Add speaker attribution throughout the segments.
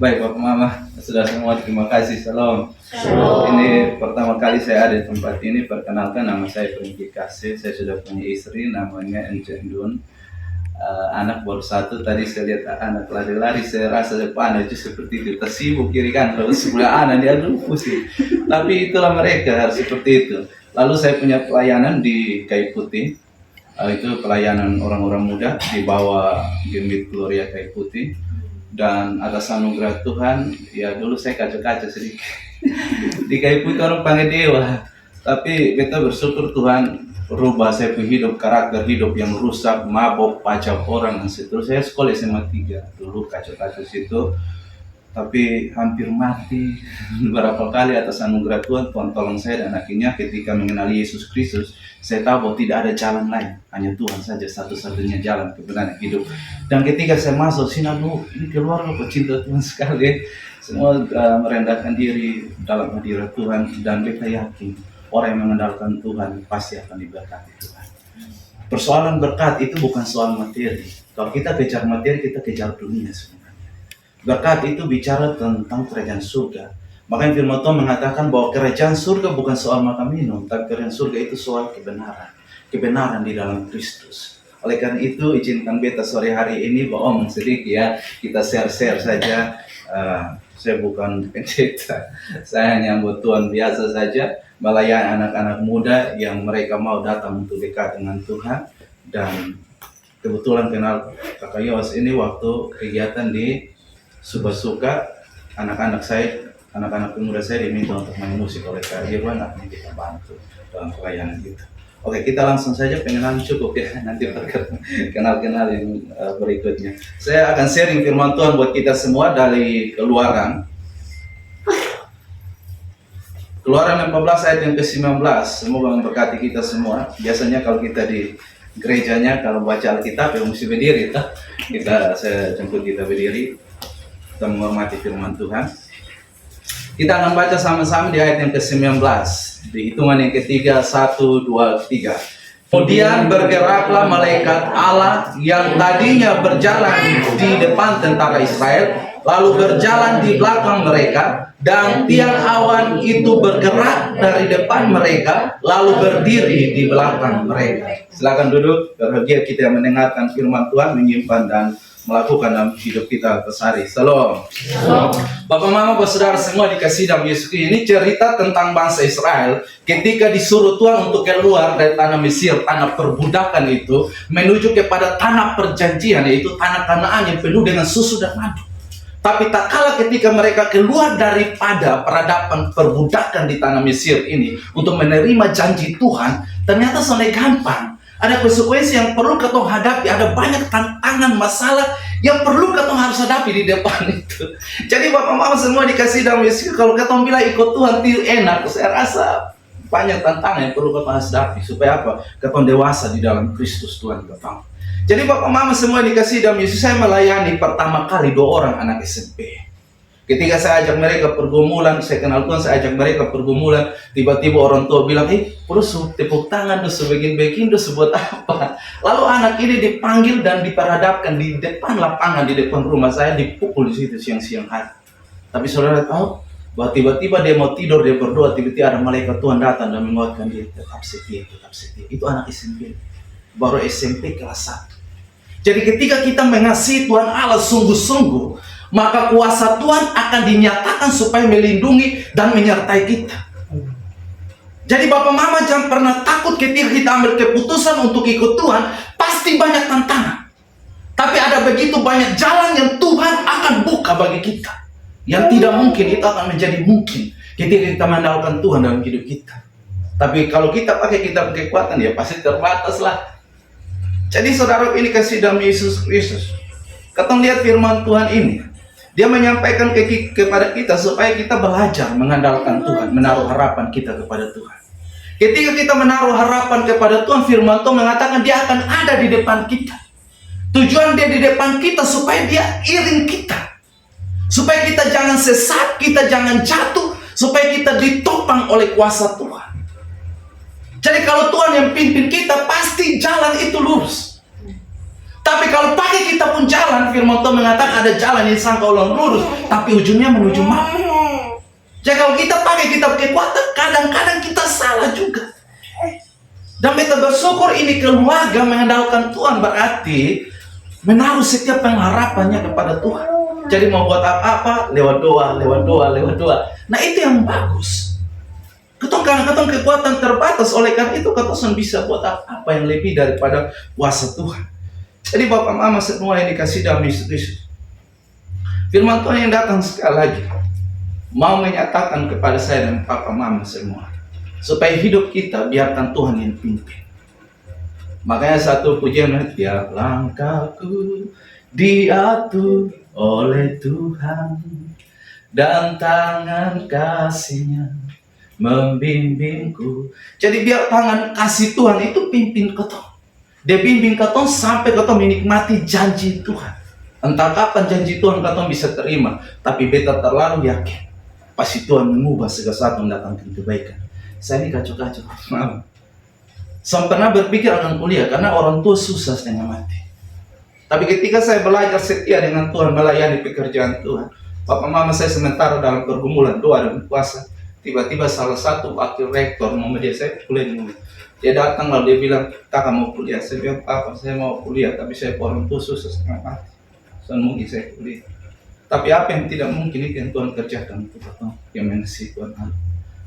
Speaker 1: Baik Bapak Mama, sudah semua terima kasih. Shalom.
Speaker 2: Shalom.
Speaker 1: Ini pertama kali saya ada di tempat ini. Perkenalkan, nama saya Pringki Kasih. Saya sudah punya istri namanya Encen Dun. Anak baru satu. Tadi saya lihat anak lari-lari, saya rasa depan itu seperti itu, tersibuk kiri kan, lalu sebelah anak dia aduh pusing. Tapi itulah mereka harus seperti itu. Lalu saya punya pelayanan di Kayu Putih. Itu pelayanan orang-orang muda di bawah Gembit Gloria Kayu Putih. Dan atas anugerah Tuhan, ya dulu saya kaca-kaca sedikit di Kayu Putih orang panggil dewa, tapi kita bersyukur Tuhan rubah saya punya hidup, karakter hidup yang rusak, mabok, pacak orang dan seterusnya. Saya sekolah SMA 3 dulu kaca-kaca situ, tapi hampir mati beberapa kali. Atas anugerah Tuhan, Tuhan tolong saya, dan akhirnya ketika mengenali Yesus Kristus, saya tahu bahwa tidak ada jalan lain, hanya Tuhan saja satu-satunya jalan kebenaran hidup. Dan ketika saya masuk sini, aduh, ini keluarga pecinta Tuhan sekali, semua merendahkan diri dalam hadirat Tuhan, dan kita yakin orang yang mengandalkan Tuhan pasti akan diberkati Tuhan. Persoalan berkat itu bukan soal materi. Kalau kita kejar materi, kita kejar dunia sebenarnya. Berkat itu bicara tentang kerajaan surga. Makanya firman Tuhan mengatakan bahwa kerajaan surga bukan soal makan minum, tapi kerajaan surga itu soal kebenaran. Kebenaran di dalam Kristus. Oleh karena itu, izinkan beta sore hari ini bohong sedikit ya, kita share-share saja. Saya bukan pendeta, saya hanya anggota Tuhan biasa saja, melayani anak-anak muda yang mereka mau datang untuk dekat dengan Tuhan. Dan kebetulan kenal Kakak Yos ini waktu kegiatan di Subasuka, anak-anak pemuda saya diminta untuk main musik oleh Kak Irwan, akan kita bantu dalam pelayanan kita. Oke, kita langsung saja, pengenalan cukup ya, nanti kenal-kenal yang berikutnya. Saya akan sharing firman Tuhan buat kita semua dari Keluaran 14 ayat yang ke-19. Semoga memberkati kita semua. Biasanya kalau kita di gerejanya, kalau baca Alkitab ya mesti berdiri, saya jemput kita berdiri, kita menghormati firman Tuhan. Kita akan baca sama-sama di ayat yang ke-19, di hitungan yang ketiga, 1, 2, 3. Kemudian bergeraklah malaikat Allah yang tadinya berjalan di depan tentara Israel, lalu berjalan di belakang mereka, dan tiang awan itu bergerak dari depan mereka, lalu berdiri di belakang mereka. Silakan duduk, berbahagia kita yang mendengarkan firman Tuhan, menyimpan dan melakukan dalam hidup kita kesehari. Shalom. Bapak Mama, saudara semua dikasih dalam Yesus. Ini cerita tentang bangsa Israel ketika disuruh Tuhan untuk keluar dari tanah Mesir, tanah perbudakan itu, menuju kepada tanah perjanjian, yaitu tanah Kanaan yang penuh dengan susu dan madu. Tapi tak kalah ketika mereka keluar daripada peradaban perbudakan di tanah Mesir ini untuk menerima janji Tuhan, ternyata sangat gampang. Ada konsekuensi yang perlu ketong hadapi, ada banyak tantangan, masalah yang perlu ketong harus hadapi di depan itu. Jadi Bapak Mama semua dikasih dalam Yesus, kalau ketong bilang ikut Tuhan itu enak, saya rasa banyak tantangan yang perlu ketong hadapi. Supaya apa? Ketong dewasa di dalam Kristus Tuhan ketong. Jadi Bapak Mama semua dikasih dalam Yesus, saya melayani pertama kali 2 orang anak SMP. Ketika saya ajak mereka pergumulan, saya kenal Tuhan, saya ajak mereka pergumulan, tiba-tiba orang tua bilang, terus tepuk tangan, terus begini-begini, terus buat apa? Lalu anak ini dipanggil dan diperhadapkan di depan lapangan, di depan rumah saya, dipukul di situ siang-siang hari. Tapi saudara tahu, bahwa tiba-tiba dia mau tidur, dia berdoa, tiba-tiba ada malaikat Tuhan datang dan menguatkan dia, tetap setia, tetap setia. Itu anak SMP, baru SMP kelas 1. Jadi ketika kita mengasihi Tuhan Allah sungguh-sungguh, maka kuasa Tuhan akan dinyatakan supaya melindungi dan menyertai kita. Jadi Bapak Mama jangan pernah takut ketika kita ambil keputusan untuk ikut Tuhan. Pasti banyak tantangan, tapi ada begitu banyak jalan yang Tuhan akan buka bagi kita. Yang tidak mungkin itu akan menjadi mungkin ketika kita mengandalkan Tuhan dalam hidup kita. Tapi kalau kita pakai kitab kekuatan, ya pasti terbatas lah. Jadi saudara ini kasih dalam Yesus Kristus. Kita lihat firman Tuhan ini, dia menyampaikan kepada kita supaya kita belajar mengandalkan Tuhan, menaruh harapan kita kepada Tuhan. Ketika kita menaruh harapan kepada Tuhan, firman Tuhan mengatakan dia akan ada di depan kita. Tujuan dia di depan kita supaya dia iring kita, supaya kita jangan sesat, kita jangan jatuh, supaya kita ditopang oleh kuasa Tuhan. Jadi kalau Tuhan yang pimpin kita, pasti jalan itu lurus. Tapi kalau pakai kita pun jalan, firman Tuhan mengatakan ada jalan yang disangka orang lurus, tapi ujungnya menuju maut. Jadi kalau kita pakai kita kekuatan, kadang-kadang kita salah juga. Dan kita bersyukur ini keluarga mengandalkan Tuhan, berarti menaruh setiap pengharapannya kepada Tuhan. Jadi mau buat apa-apa, lewat doa, lewat doa, lewat doa. Nah itu yang bagus. Karena kekuatan terbatas, oleh karena itu kita bisa buat apa yang lebih daripada kuasa Tuhan. Jadi Bapak Mama semua yang dikasih dalam Yesus Kristus, firman Tuhan yang datang sekali lagi mau menyatakan kepada saya dan Papa Mama semua, supaya hidup kita biarkan Tuhan yang pimpin. Makanya satu pujian, tiap langkahku diatur oleh Tuhan, dan tangan kasih-Nya membimbingku. Jadi biar tangan kasih Tuhan itu pimpin kita. Dia bimbing kita sampai kita menikmati janji Tuhan. Entah kapan janji Tuhan kita bisa terima, tapi beta terlalu yakin pasti Tuhan mengubah segala sesuatu mendatangkan kebaikan. Saya ini kacau-kacau. Saya pernah berpikir akan kuliah karena orang tua susah setengah mati. Tapi ketika saya belajar setia dengan Tuhan, melayani pekerjaan Tuhan, Papa Mama saya sementara dalam pergumulan doa dan puasa, tiba-tiba salah satu wakil rektor mau dia, saya kuliah di rumah. Dia datang lalu dia bilang, kakak mau kuliah. Saya bilang, Papa saya mau kuliah, tapi saya orang tua susah setengah mati. Soalnya mungkin saya kuliah. Tapi apa yang tidak mungkin itu yang Tuhan kerjakan untuk kita yang mengasihi Tuhan Allah.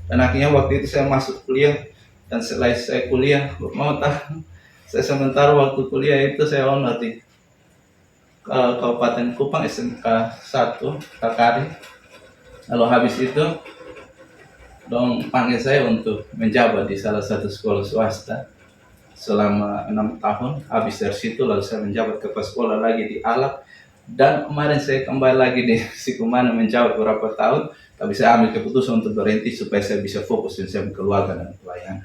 Speaker 1: Dan akhirnya waktu itu saya masuk kuliah, dan setelah saya kuliah, mau tahu, saya sementara waktu kuliah itu saya honor di Kabupaten Kupang SMK 1 Kakari. Lalu habis itu dong panggil saya untuk menjabat di salah satu sekolah swasta selama 6 tahun. Habis dari situ lalu saya menjabat ke sekolah lagi di Alak, dan kemarin saya kembali lagi di Sikumana menjabat beberapa tahun. Tapi saya ambil keputusan untuk berhenti supaya saya bisa fokus dan saya keluarga dan pelayanan.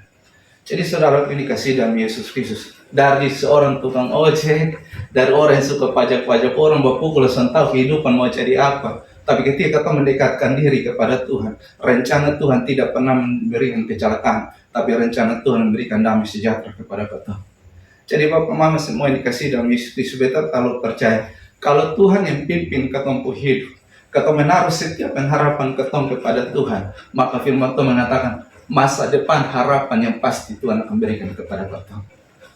Speaker 1: Jadi saudara ini kasih dalam Yesus Kristus, dari seorang tukang ojek, dari orang yang suka pajak-pajak orang berpukul tahu kehidupan mau jadi apa. Tapi ketika kita mendekatkan diri kepada Tuhan, rencana Tuhan tidak pernah memberikan kecelakaan, tapi rencana Tuhan memberikan damai sejahtera kepada kita. Jadi Bapak Mama semua yang dikasih dalam Yesus Kristus, beta kalau percaya, kalau Tuhan yang pimpin ketompo hidup, kita menaruh setiap pengharapan ketong kepada Tuhan, maka firman Tuhan mengatakan, masa depan harapan yang pasti Tuhan akan berikan kepada kita.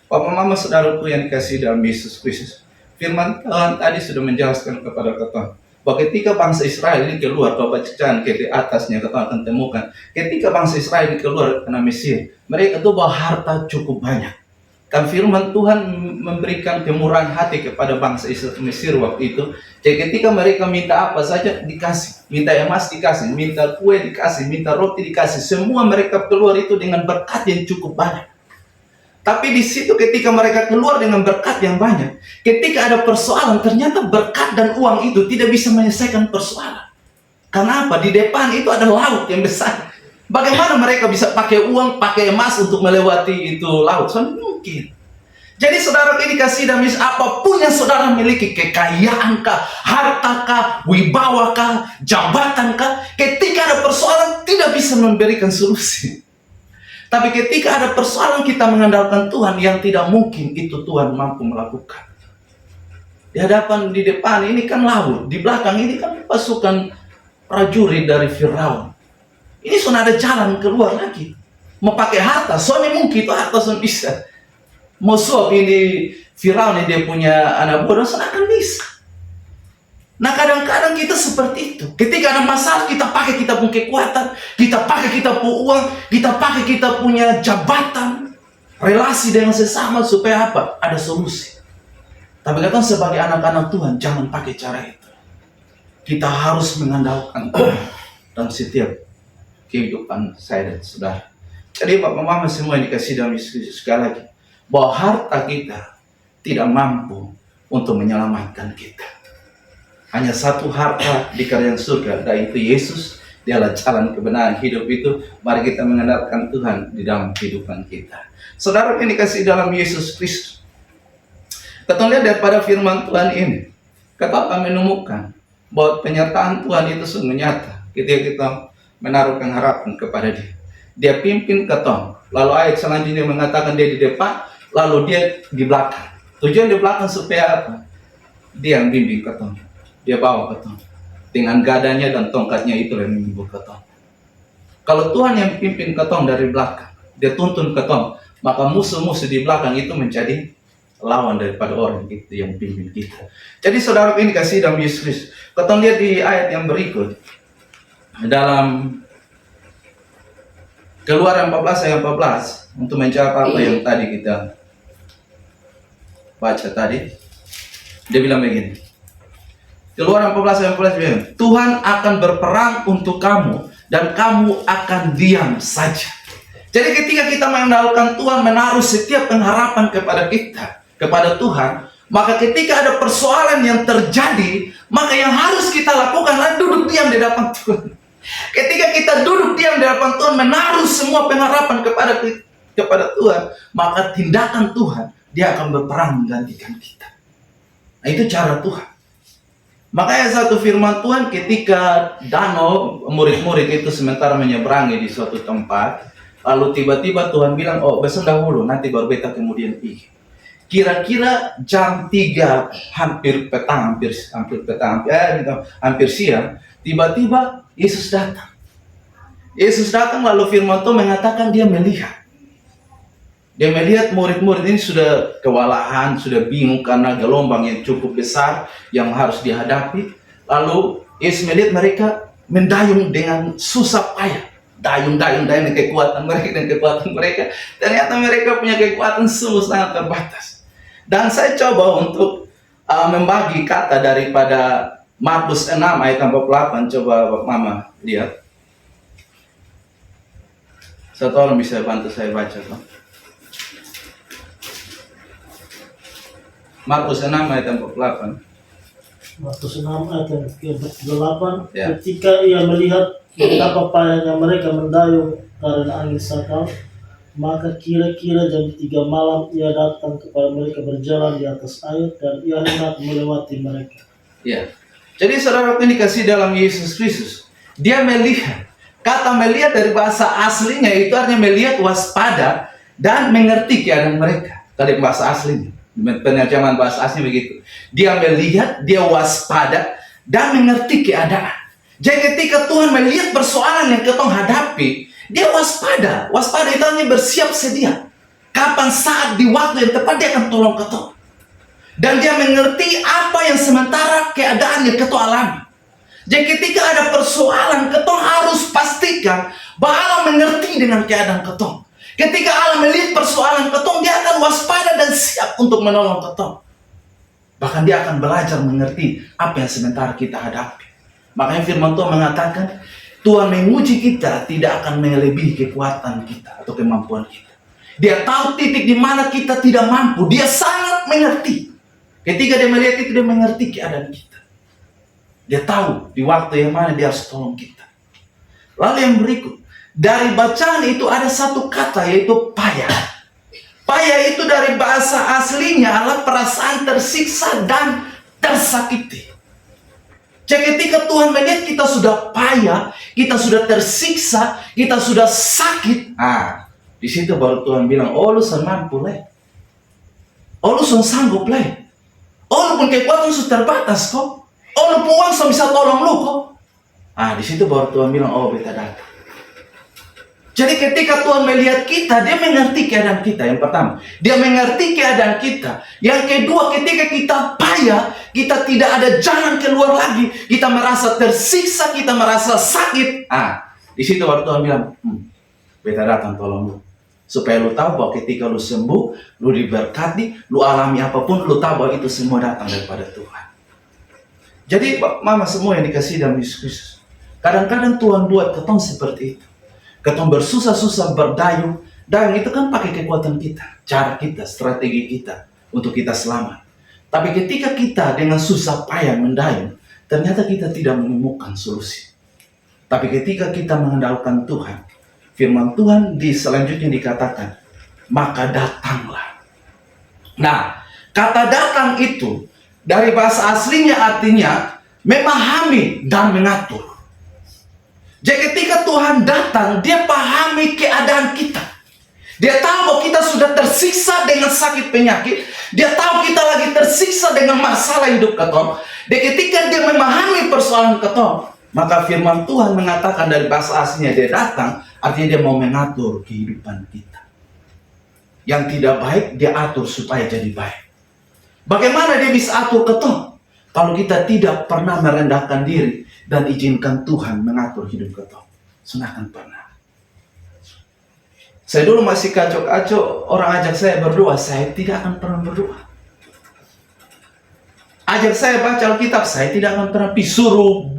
Speaker 1: Bapak Mama saudaraku yang dikasih dalam Yesus Kristus, firman Tuhan tadi sudah menjelaskan kepada kita, bahwa ketika bangsa Israel ini keluar, kalau bacaan ke atasnya kita akan temukan, ketika bangsa Israel ini keluar karena Mesir, mereka itu bawa harta cukup banyak. Dan firman Tuhan memberikan kemurahan hati kepada bangsa Mesir waktu itu. Jadi ketika mereka minta apa saja dikasih, minta emas dikasih, minta kue dikasih, minta roti dikasih, semua mereka keluar itu dengan berkat yang cukup banyak. Tapi di situ ketika mereka keluar dengan berkat yang banyak, ketika ada persoalan, ternyata berkat dan uang itu tidak bisa menyelesaikan persoalan. Karena apa? Di depan itu ada laut yang besar. Bagaimana mereka bisa pakai uang, pakai emas untuk melewati itu laut? Soalnya mungkin. Jadi saudara ini kasih dan apapun yang saudara miliki, kekayaan kah, harta kah, wibawa kah, jabatan kah, ketika ada persoalan tidak bisa memberikan solusi. Tapi ketika ada persoalan kita mengandalkan Tuhan, yang tidak mungkin itu Tuhan mampu melakukan. Di hadapan, di depan ini kan laut, di belakang ini kan pasukan prajurit dari Firaun. Ini sudah ada jalan keluar lagi. Mau pakai harta, soalnya mungkin itu harta sudah bisa. Mau suap ini Firaun ini dia punya anak bodoh, sudah akan bisa. Nah kadang-kadang kita seperti itu. Ketika ada masalah kita pakai kita punya kekuatan, kita pakai kita punya uang, kita pakai kita punya jabatan, relasi dengan sesama supaya apa? Ada solusi. Tapi kata sebagai anak-anak Tuhan jangan pakai cara itu. Kita harus mengandalkan Tuhan dalam setiap kehidupan saya dan saudara. Jadi Bapak Mama semua yang dikasih dalam Yesus sekali lagi, bahwa harta kita tidak mampu untuk menyelamatkan kita. Hanya satu harta di kerajaan surga, yaitu Yesus. Dialah jalan kebenaran hidup itu. Mari kita mengandalkan Tuhan di dalam kehidupan kita. Saudara yang dikasih dalam Yesus Kristus, kita lihat daripada firman Tuhan ini, kita akan menemukan bahwa penyertaan Tuhan itu sungguh nyata ketika kita menaruh pengharapan kepada Dia. Dia pimpin kita. Lalu ayat selanjutnya mengatakan dia di depan, lalu dia di belakang. Tujuan di belakang supaya apa? Dia yang bimbing ketong. Dia bawa ketong. Dengan gadanya dan tongkatnya itu yang membimbing ketong. Kalau Tuhan yang pimpin ketong dari belakang, dia tuntun ketong, maka musuh-musuh di belakang itu menjadi lawan daripada orang itu yang pimpin kita. Jadi saudara ini kasih dalam Yesus Kristus. Ketong lihat di ayat yang berikut. Dalam Keluaran 14 ayat 14 untuk menjawab apa yang tadi kita baca tadi. Dia bilang begini. Keluaran 14 ayat 14 bilang, Tuhan akan berperang untuk kamu dan kamu akan diam saja. Jadi ketika kita mengandalkan Tuhan, menaruh setiap pengharapan kepada kita, kepada Tuhan, maka ketika ada persoalan yang terjadi, maka yang harus kita lakukan adalah duduk diam di hadapan Tuhan. Ketika kita duduk diam di hadapan Tuhan, menaruh semua pengharapan kepada Tuhan, maka tindakan Tuhan, dia akan berperang menggantikan kita. Nah, itu cara Tuhan. Makanya satu firman Tuhan ketika Danau, murid-murid itu sementara menyeberangi di suatu tempat, lalu tiba-tiba Tuhan bilang, oh besok dahulu, nanti baru beta kemudian pergi. Kira-kira jam 3 hampir petang, hampir siang, tiba-tiba Yesus datang. Yesus datang lalu firman Tuhan mengatakan dia melihat. Dia melihat murid-murid ini sudah kewalahan, sudah bingung karena gelombang yang cukup besar yang harus dihadapi. Lalu Yesus melihat mereka mendayung dengan susah payah. Dayung-dayung dengan kekuatan mereka. Ternyata mereka punya kekuatan sungguh sangat terbatas. Dan saya coba untuk membagi kata daripada Markus 6 ayat 48, coba Mama lihat. Satu orang bisa bantu saya baca toh. Markus 6 ayat 48.
Speaker 2: Markus 6 ayat 48.
Speaker 1: Ya.
Speaker 2: Ketika ia melihat betapa payahnya mereka mendayung karena angin sakal, maka kira-kira jam 3 malam ia datang kepada mereka berjalan di atas air dan ia hendak melewati mereka.
Speaker 1: Ya. Jadi saudara ini kasih dalam Yesus Kristus, dia melihat. Kata melihat dari bahasa aslinya itu artinya melihat, waspada, dan mengerti keadaan mereka. Dari bahasa aslinya, penerjemahan bahasa aslinya begitu. Dia melihat, dia waspada, dan mengerti keadaan. Jadi ketika Tuhan melihat persoalan yang ketong hadapi, dia waspada. Waspada itu artinya bersiap sedia. Kapan saat di waktu yang tepat dia akan tolong ketong. Dan dia mengerti apa yang sementara keadaan yang ketong alami. Jadi ketika ada persoalan, ketong harus pastikan bahwa Allah mengerti dengan keadaan ketong. Ketika Allah melihat persoalan ketong, dia akan waspada dan siap untuk menolong ketong. Bahkan dia akan belajar mengerti apa yang sementara kita hadapi. Makanya firman Tuhan mengatakan, Tuhan menguji kita tidak akan melebihi kekuatan kita atau kemampuan kita. Dia tahu titik di mana kita tidak mampu. Dia sangat mengerti. Ketika dia melihat itu, dia mengerti keadaan kita. Dia tahu di waktu yang mana dia harus tolong kita. Lalu yang berikut, dari bacaan itu ada satu kata yaitu payah. Payah itu dari bahasa aslinya adalah perasaan tersiksa dan tersakiti. Jadi ketika Tuhan melihat kita sudah payah, kita sudah tersiksa, kita sudah sakit, di situ baru Tuhan bilang, oh lu mampu leh, oh lu sanggup leh. Oh, lu pun kekuatan sudah terbatas kok. Oh, lu pun uang bisa tolong lu kok. Di situ baru Tuhan bilang, oh beta datang. Jadi ketika Tuhan melihat kita, dia mengerti keadaan kita. Yang pertama, dia mengerti keadaan kita. Yang kedua, ketika kita payah, kita tidak ada jalan keluar lagi. Kita merasa tersiksa, kita merasa sakit. Di situ baru Tuhan bilang, beta datang tolong lu. Supaya lu tahu bahwa ketika lu sembuh, lu diberkati, lu alami apapun, lu tahu bahwa itu semua datang daripada Tuhan. Jadi mama semua yang dikasih dalam Yesus Kristus, kadang-kadang Tuhan buat ketong seperti itu. Ketong bersusah-susah berdayung. Dayung itu kan pakai kekuatan kita, cara kita, strategi kita untuk kita selamat. Tapi ketika kita dengan susah payah mendayung, ternyata kita tidak menemukan solusi. Tapi ketika kita mengandalkan Tuhan, firman Tuhan di selanjutnya dikatakan, maka datanglah. Nah, kata datang itu dari bahasa aslinya artinya memahami dan mengatur. Jadi ketika Tuhan datang, dia pahami keadaan kita. Dia tahu bahwa kita sudah tersiksa dengan sakit penyakit. Dia tahu kita lagi tersiksa dengan masalah hidup ketong. Dan ketika dia memahami persoalan ketong, maka firman Tuhan mengatakan dari bahasa aslinya dia datang, artinya dia mau mengatur kehidupan kita. Yang tidak baik, dia atur supaya jadi baik. Bagaimana dia bisa atur ketong? Kalau kita tidak pernah merendahkan diri dan izinkan Tuhan mengatur hidup ketong. Sunahkan pernah. Saya dulu masih kacau-kacau, orang ajak saya berdoa, saya tidak akan pernah berdoa. Ajak saya baca Alkitab, saya tidak akan pernah pergi. Suruh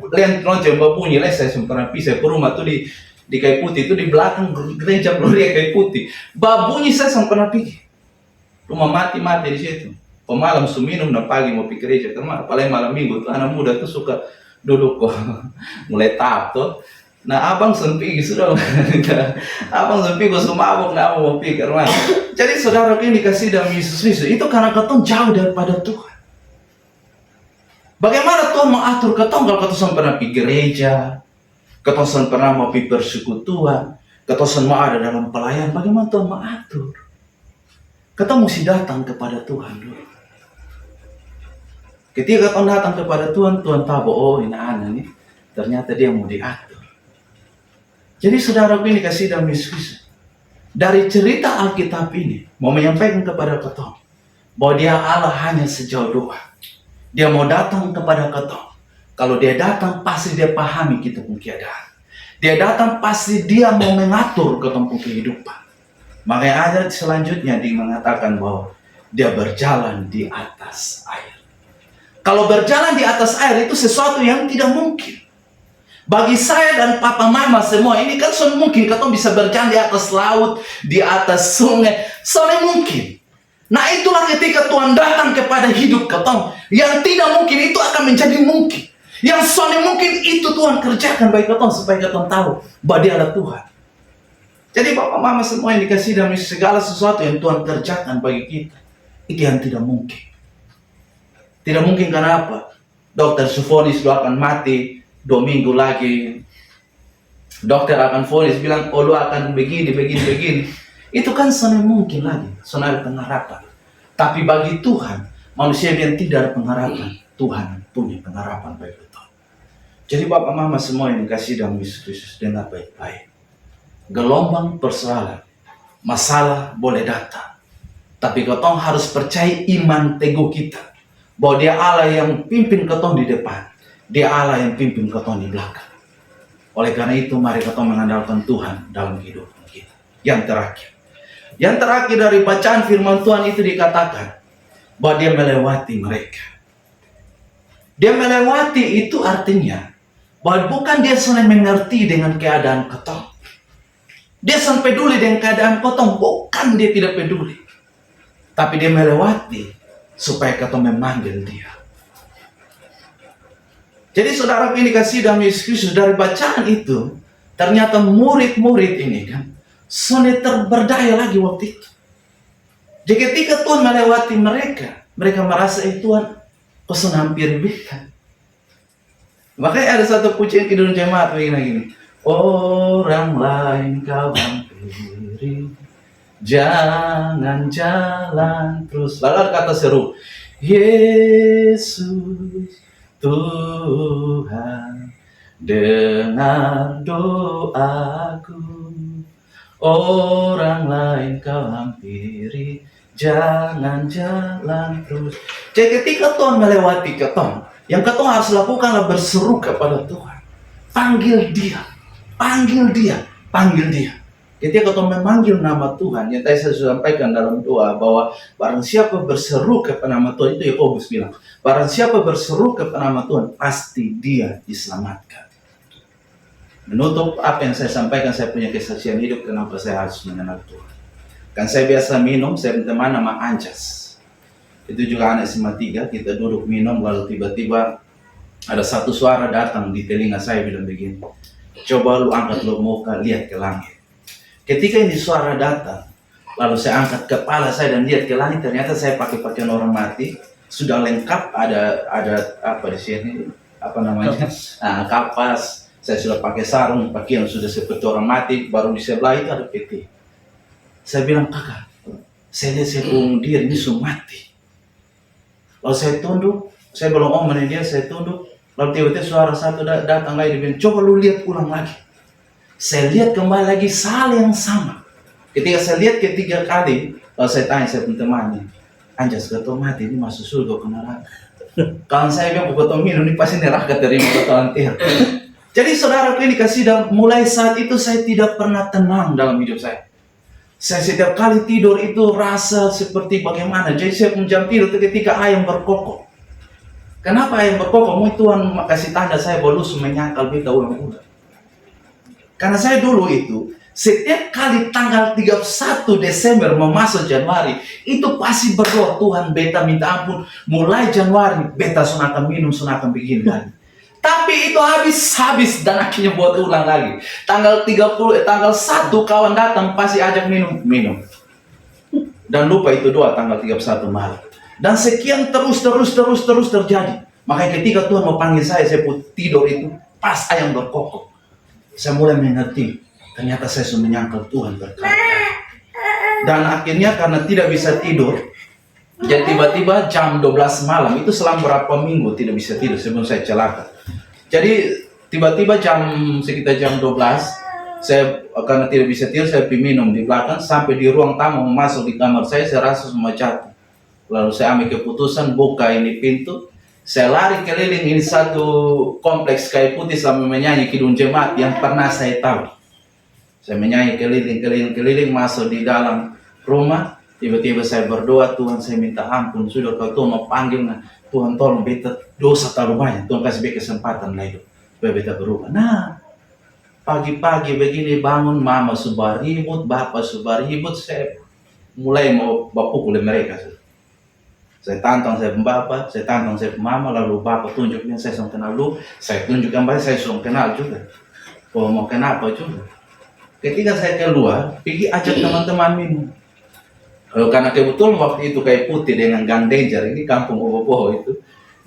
Speaker 1: lonceng berbunyi, saya pernah pergi. Saya ke rumah tuh di Kayu Putih, itu di belakang gereja Gloria Kayu Putih. Babunyi saya pernah pergi. Rumah mati-mati di situ. Pemalam su minum dan pagi mau pergi gereja. Karena apalagi malam minggu tuh anak muda tuh suka duduk kok mulai tahap tuh. Nah abang sempi sudah, abang sempi gue semua mabuk, nggak mau pergi karena. Jadi saudara ini dikasih dalam Yesus Kristus itu karena ketong jauh daripada Tuhan. Bagaimana Tuhan mengatur ketong kalau ketong pernah pergi gereja, ketong pernah mau pergi persekutuan, ketong mau ada dalam pelayan, bagaimana Tuhan mengatur? Ketong mesti datang kepada Tuhan dulu. Ketika ketong datang kepada Tuhan, Tuhan tahu, oh ini anak nih, ternyata dia mau diatur. Jadi saudara ini kasih dalam Yesus. Dari cerita Alkitab ini, mau menyampaikan kepada ketong, bahwa dia Allah hanya sejauh doa. Dia mau datang kepada ketong. Kalau dia datang, pasti dia pahami kita punya keadaan. Dia datang, pasti dia mau mengatur ketong punya kehidupan. Makanya ayat selanjutnya dia mengatakan bahwa dia berjalan di atas air. Kalau berjalan di atas air itu sesuatu yang tidak mungkin. Bagi saya dan papa mama semua ini kan sudah mungkin ketong bisa berjalan di atas laut, di atas sungai, sudah mungkin. Nah itulah ketika Tuhan datang kepada hidup ketong. Yang tidak mungkin itu akan menjadi mungkin. Yang sudah mungkin itu Tuhan kerjakan bagi ketong supaya ketong tahu bahwa dia adalah Tuhan. Jadi bapak mama semua yang dikasih dalam segala sesuatu yang Tuhan kerjakan bagi kita, itu yang tidak mungkin. Tidak mungkin karena apa? Dokter vonis lu akan mati 2 minggu lagi. Dokter akan vonis bilang, oh lu akan begini. Itu kan sana mungkin lagi, sana ada pengharapan. Tapi bagi Tuhan, manusia yang tidak ada pengharapan, Tuhan punya pengharapan bagi kita. Jadi bapak mama semua yang dikasih dalam Yesus Kristus, dengar baik-baik. Gelombang persoalan, masalah boleh datang. Tapi ketong harus percaya iman teguh kita. Bahwa dia Allah yang pimpin ketong di depan. Dia Allah yang pimpin ketong di belakang. Oleh karena itu mari ketong mengandalkan Tuhan dalam kehidupan kita. Yang terakhir dari bacaan firman Tuhan itu dikatakan bahwa dia melewati mereka. Dia melewati itu artinya bahwa bukan dia senang mengerti dengan keadaan ketong. Dia sangat peduli dengan keadaan ketong, bukan dia tidak peduli. Tapi dia melewati supaya ketong memanggil dia. Jadi saudara ini kasih dalam Yesus Kristus dari bacaan itu, ternyata murid-murid ini kan sulit terberdaya lagi waktu itu. Jadi ketika Tuhan melewati mereka merasa Tuhan pesan hampir berikan. Makanya ada satu pujian Kidung Jemaat begini. Orang lain kau hampiri, jangan jalan terus. Lalu ada kata seru, Yesus Tuhan, dengar doaku. Orang lain kau hampiri, jangan jalan terus. Jadi ketika Tuhan melewati ketong, yang ketong harus lakukan adalah berseru kepada Tuhan. Panggil dia. Ketika ketong memanggil nama Tuhan, yang tadi saya sudah sampaikan dalam doa bahwa barang siapa berseru kepada nama Tuhan, itu Yakobus bilang, barang siapa berseru kepada nama Tuhan, pasti dia diselamatkan. Menutup apa yang saya sampaikan, saya punya kesaksian hidup kenapa saya harus mengenal Tuhan. Kan saya biasa minum, saya teman nama Anjas. Itu juga anak SMA 3, kita duduk minum, lalu tiba-tiba ada satu suara datang di telinga saya bilang begini, coba lu angkat lu muka, lihat ke langit. Ketika ini suara datang, lalu saya angkat kepala saya dan lihat ke langit, ternyata saya pakai pakaian orang mati, sudah lengkap, ada apa di sini, apa namanya, kapas, saya sudah pakai sarung, pakaian sudah seperti orang mati, baru di sebelah itu ada peti. Saya bilang, kakak, saya lihat saya bunuh diri, ini sudah mati. Lalu saya tunduk, saya belum omelin dia, saya tunduk. Lalu tiba-tiba suara satu datang lagi, dia bilang, coba lu lihat ulang lagi. Saya lihat kembali lagi hal yang sama. Ketika saya lihat ketiga kali, lalu saya tanya saya punya temannya, anjas kau mati ini masuk surga ke neraka. Kalau saya bilang kau minum ini pasti neraka terima kata antir. Jadi saudara ini kasih dan mulai saat itu saya tidak pernah tenang dalam hidup saya. Saya setiap kali tidur itu rasa seperti bagaimana. Jadi saya punya jam tidur itu ketika ayam berkokok. Kenapa ayam berkokok? Mungkin Tuhan kasih tanda saya bolus menyangkal beta ulang-ulang. Karena saya dulu itu setiap kali tanggal 31 Desember memasuk Januari itu pasti berdoa, Tuhan beta minta ampun. Mulai Januari beta sunatan minum, sunatan begini lagi. Tapi itu habis dan akhirnya buat ulang lagi. Tanggal 1 kawan datang pasti ajak minum. Dan lupa itu doa tanggal 31 Maret. Dan sekian terus terjadi. Makanya ketika Tuhan mau panggil saya tidur itu pas ayam berkokok. Saya mulai mengerti, ternyata saya sudah menyangkal Tuhan berkata. Dan akhirnya karena tidak bisa tidur, jadi tiba-tiba jam 12 malam, itu selama berapa minggu tidak bisa tidur sebelum saya celaka. Jadi tiba-tiba sekitar jam 12, saya karena tidak bisa tidur, saya pergi minum di belakang, sampai di ruang tamu masuk di kamar saya rasa semua jatuh. Lalu saya ambil keputusan, buka ini pintu, saya lari keliling ini satu kompleks kayu putih sambil menyanyi kidung jemaat yang pernah saya tahu. Saya menyanyi keliling masuk di dalam rumah. Tiba-tiba saya berdoa, Tuhan saya minta ampun. Sudah kau Tuhan mau panggil, Tuhan tolong beta dosa terlalu banyak. Tuhan kasih beta kesempatan lagi supaya beta berubah. Nah, pagi-pagi begini bangun, mama sudah ribut, bapak sudah ribut. Saya mulai mau pukul mereka. Saya tantang saya bapak, saya tantang saya mama, lalu bapak tunjuknya saya sudah kenal lu, saya tunjukkan bapak saya sudah kenal juga. Oh mau kenapa juga? Ketika saya keluar, pergi ajak teman-teman minum. Karena kebetulan waktu itu kayak putih dengan Gang Danger, ini kampung Obopoho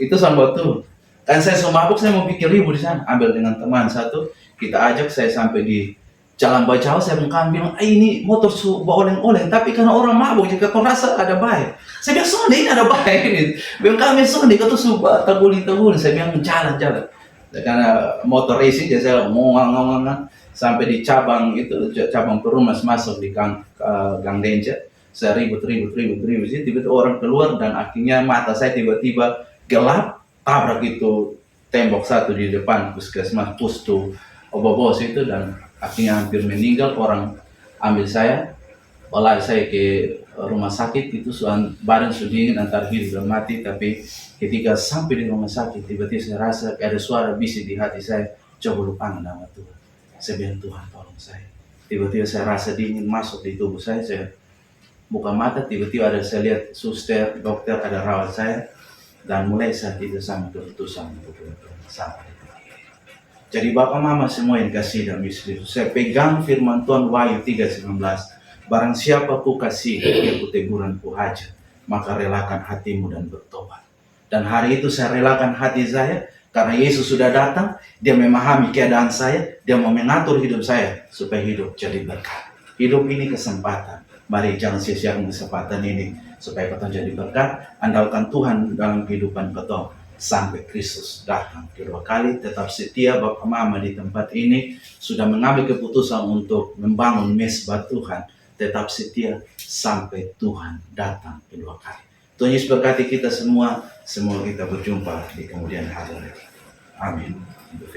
Speaker 1: itu sama betul. Dan saya sudah mabuk, saya mau bikin ribut di sana, ambil dengan teman satu, kita ajak saya sampai di Jalan Bajau, saya bilang, ini motor bawa oleng-oleng, tapi karena orang mabuk, jika kau rasa ada baik. Saya bilang, sonde ini ada baik ini. Bilang kami sonde, kau tuh suka terguling-terguling. Saya bilang, jalan-jalan. Karena motor racing, jadi saya ngomong sampai di cabang Perumas masuk di Gang Danger. Saya ribut, tiba-tiba orang keluar dan akhirnya mata saya tiba-tiba gelap, tabrak itu tembok satu di depan puskesmas Pustu Obobos itu dan akhirnya hampir meninggal. Orang ambil saya, bawa saya ke rumah sakit itu badan sudah dingin antara hidup dan mati. Tapi ketika sampai di rumah sakit tiba-tiba saya rasa ada suara bisik di hati saya, coba lupa nama Tuhan. Saya bilang Tuhan tolong saya. Tiba-tiba saya rasa dingin masuk di tubuh saya buka mata, tiba-tiba saya lihat suster, dokter ada rawat saya dan mulai saat itu sama keputusan untuk sampai. Jadi Bapak Mama semua yang kasih dan istri, saya pegang firman Tuhan Wahyu 3:19. Barang siapa ku kasih, dia ku teguran ku hajar, maka relakan hatimu dan bertobat. Dan hari itu saya relakan hati saya, karena Yesus sudah datang, dia memahami keadaan saya, dia mau mengatur hidup saya, supaya hidup jadi berkat. Hidup ini kesempatan, mari jangan sia-siakan kesempatan ini, supaya kau jadi berkat, andalkan Tuhan dalam kehidupan kau. Sampai Kristus datang kedua kali, tetap setia. Bapak Mama di tempat ini sudah mengambil keputusan untuk membangun mesbah Tuhan, tetap setia sampai Tuhan datang kedua kali. Tuhan Yesus berkati kita semua kita berjumpa di kemudian hari. Amin.